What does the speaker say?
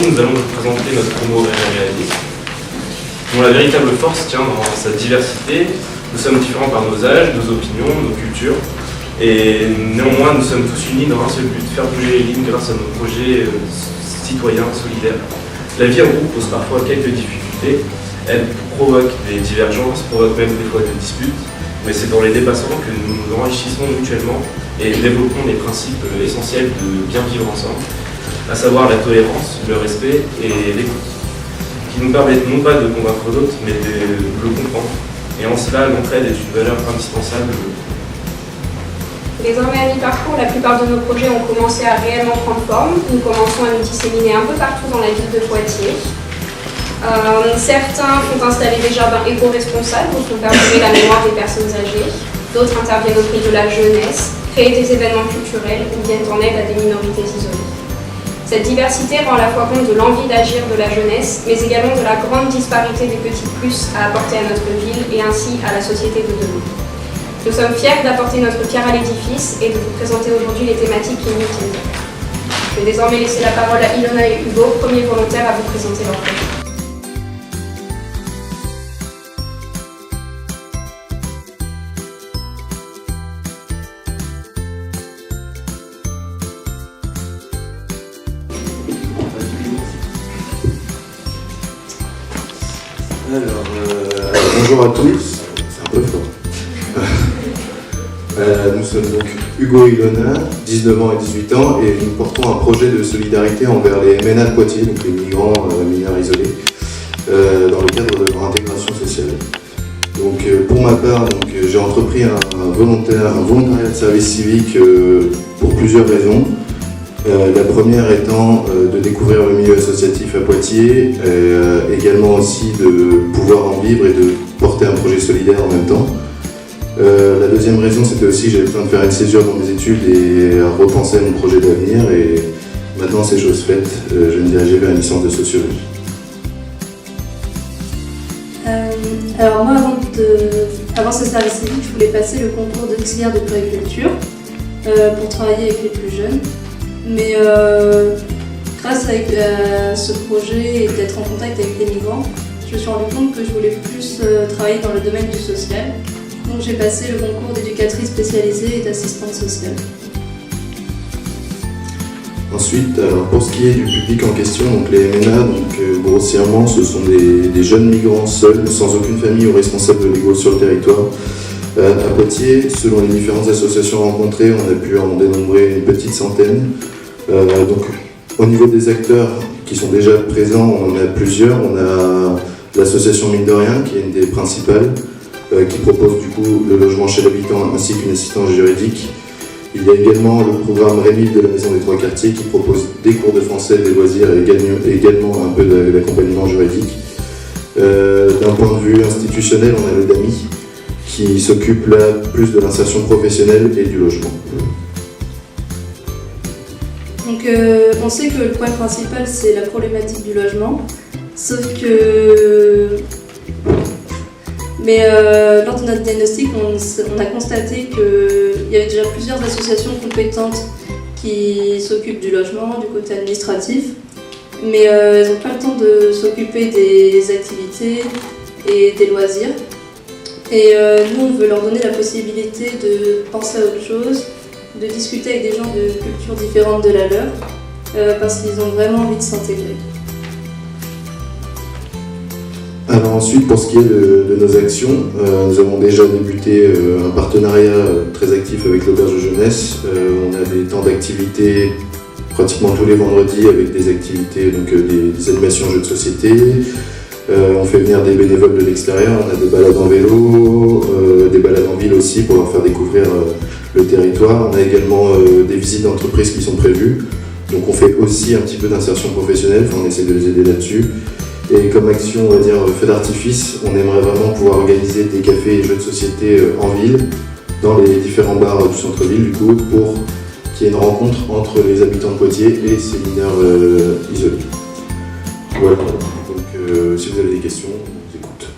Aujourd'hui, nous allons vous présenter notre promo réaliste, dont la véritable force tient dans sa diversité. Nous sommes différents par nos âges, nos opinions, nos cultures, et néanmoins nous sommes tous unis dans un seul but, faire bouger les lignes grâce à nos projets citoyens, solidaires. La vie en groupe pose parfois quelques difficultés, elle provoque des divergences, provoque même des fois des disputes, mais c'est dans les dépassant que nous nous enrichissons mutuellement et développons les principes essentiels de bien vivre ensemble, à savoir la tolérance, le respect et l'écoute, qui nous permettent non pas de convaincre l'autre, mais de le comprendre. Et en cela, l'entraide est une valeur indispensable. Désormais à mi-parcours, la plupart de nos projets ont commencé à réellement prendre forme. Nous commençons à nous disséminer un peu partout dans la ville de Poitiers. Certains font installer des jardins éco-responsables pour perdurer la mémoire des personnes âgées. D'autres interviennent auprès de la jeunesse, créent des événements culturels ou viennent en aide à des minorités isolées. Cette diversité rend à la fois compte de l'envie d'agir de la jeunesse, mais également de la grande disparité des petits plus à apporter à notre ville et ainsi à la société de demain. Nous sommes fiers d'apporter notre pierre à l'édifice et de vous présenter aujourd'hui les thématiques qui nous tiennent. Je vais désormais laisser la parole à Ilona et Hugo, premiers volontaires à vous présenter leur projet. Bonjour à tous, c'est un peu fort. Nous sommes donc Hugo et Ilona, 19 ans et 18 ans, et nous portons un projet de solidarité envers les MNA de Poitiers, donc les migrants mineurs isolés, dans le cadre de leur intégration sociale. Donc, pour ma part, j'ai entrepris un volontariat de service civique pour plusieurs raisons. La première étant de découvrir le milieu associatif à Poitiers, également aussi de pouvoir en vivre et de porter un projet solidaire en même temps. La deuxième raison, c'était aussi que j'avais besoin de faire une césure dans mes études et à repenser à mon projet d'avenir. Et maintenant, c'est chose faite, je vais me diriger vers une licence de sociologie. Alors moi, avant ce service civique, je voulais passer le concours d'auxiliaire de puériculture pour travailler avec les plus jeunes. Mais grâce à ce projet et d'être en contact avec les migrants, je me suis rendu compte que je voulais plus travailler dans le domaine du social. Donc j'ai passé le concours d'éducatrice spécialisée et d'assistante sociale. Ensuite, pour ce qui est du public en question, donc les MNA, grossièrement, ce sont des jeunes migrants seuls, sans aucune famille ou responsable légaux sur le territoire. À Poitiers, selon les différentes associations rencontrées, on a pu en dénombrer une petite centaine. Donc, au niveau des acteurs qui sont déjà présents, on a plusieurs. On a l'association Mine de Rien, qui est une des principales, qui propose du coup le logement chez l'habitant ainsi qu'une assistance juridique. Il y a également le programme Rémi de la Maison des Trois Quartiers qui propose des cours de français, des loisirs et également un peu d'accompagnement juridique. D'un point de vue institutionnel, on a le DAMI, qui s'occupe là plus de l'insertion professionnelle et du logement. Donc on sait que le point principal c'est la problématique du logement, sauf que... Mais lors de notre diagnostic, on a constaté qu'il y avait déjà plusieurs associations compétentes qui s'occupent du logement, du côté administratif, mais elles n'ont pas le temps de s'occuper des activités et des loisirs. Et nous, on veut leur donner la possibilité de penser à autre chose, de discuter avec des gens de cultures différentes de la leur, parce qu'ils ont vraiment envie de s'intégrer. Alors ensuite, pour ce qui est de nos actions, nous avons déjà débuté un partenariat très actif avec l'auberge de jeunesse. On a des temps d'activité pratiquement tous les vendredis avec des activités, donc des animations jeux de société. On fait venir des bénévoles de l'extérieur, on a des balades en vélo, des balades en ville aussi pour leur faire découvrir le territoire. On a également des visites d'entreprises qui sont prévues. Donc on fait aussi un petit peu d'insertion professionnelle, on essaie de les aider là-dessus. Et comme action, on va dire, feu d'artifice, on aimerait vraiment pouvoir organiser des cafés et jeux de société en ville, dans les différents bars du centre-ville, du coup, pour qu'il y ait une rencontre entre les habitants de Poitiers et ces mineurs isolés. Voilà, donc si vous avez des questions, on vous écoute.